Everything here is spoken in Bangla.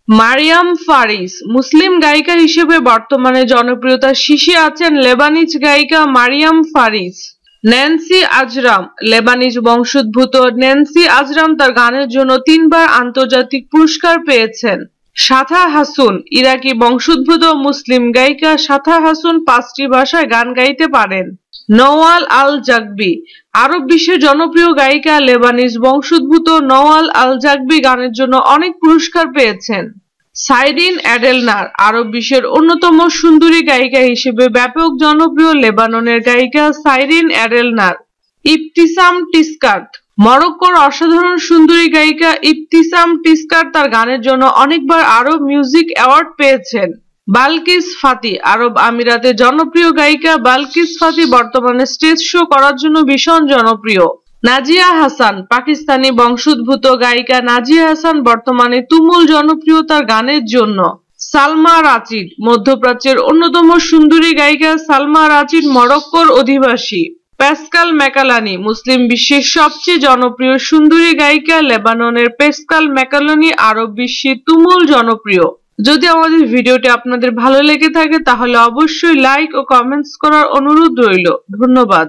মারিয়াম ফারিস মুসলিম গায়িকা হিসেবে বর্তমানে জনপ্রিয়তার শীর্ষে আছেন লেবানিজ গায়িকা মারিয়াম ফারিস। ন্যান্সি আজরাম লেবানিজ বংশোদ্ভূত ন্যান্সি আজরাম তার গানের জন্য 3বার আন্তর্জাতিক পুরস্কার পেয়েছেন। সাথা হাসুন ইরাকি বংশোদ্ভূত মুসলিম গায়িকা সাথা হাসুন 5টি ভাষায় গান গাইতে পারেন। নওয়াল আল জাগবি আরব বিশ্বের জনপ্রিয় গায়িকা লেবানিজ বংশোদ্ভূত নওয়াল আল জাগবি গানের জন্য অনেক পুরস্কার পেয়েছেন। সাইরিন এডেলনার আরব বিশ্বের অন্যতম সুন্দরী গায়িকা হিসেবে ব্যাপক জনপ্রিয় লেবাননের গায়িকা সাইরিন এডেলনার। ইবতিসাম টিসকার্ট মরক্কোর অসাধারণ সুন্দরী গায়িকা ইবতিসাম টিসকার্ট তার গানের জন্য অনেকবার আরব মিউজিক অ্যাওয়ার্ড পেয়েছেন। বালকিস ফাতি আরব আমিরাতের জনপ্রিয় গায়িকা বালকিস ফাতি বর্তমানে স্টেজ শো করার জন্য ভীষণ জনপ্রিয়। নাজিয়া হাসান পাকিস্তানি বংশোদ্ভূত গায়িকা নাজিয়া হাসান বর্তমানে তুমুল জনপ্রিয় তার গানের জন্য। সালমা রাচিড মধ্যপ্রাচ্যের অন্যতম সুন্দরী গায়িকা সালমা রাচিড মরক্কোর অধিবাসী। প্যাসকাল ম্যাকালানি মুসলিম বিশ্বের সবচেয়ে জনপ্রিয় সুন্দরী গায়িকা লেবাননের প্যাসকাল ম্যাকালানি আরব বিশ্বে তুমুল জনপ্রিয়। যদি আমাদের ভিডিওটি আপনাদের ভালো লেগে থাকে তাহলে অবশ্যই লাইক ও কমেন্টস করার অনুরোধ রইল। ধন্যবাদ।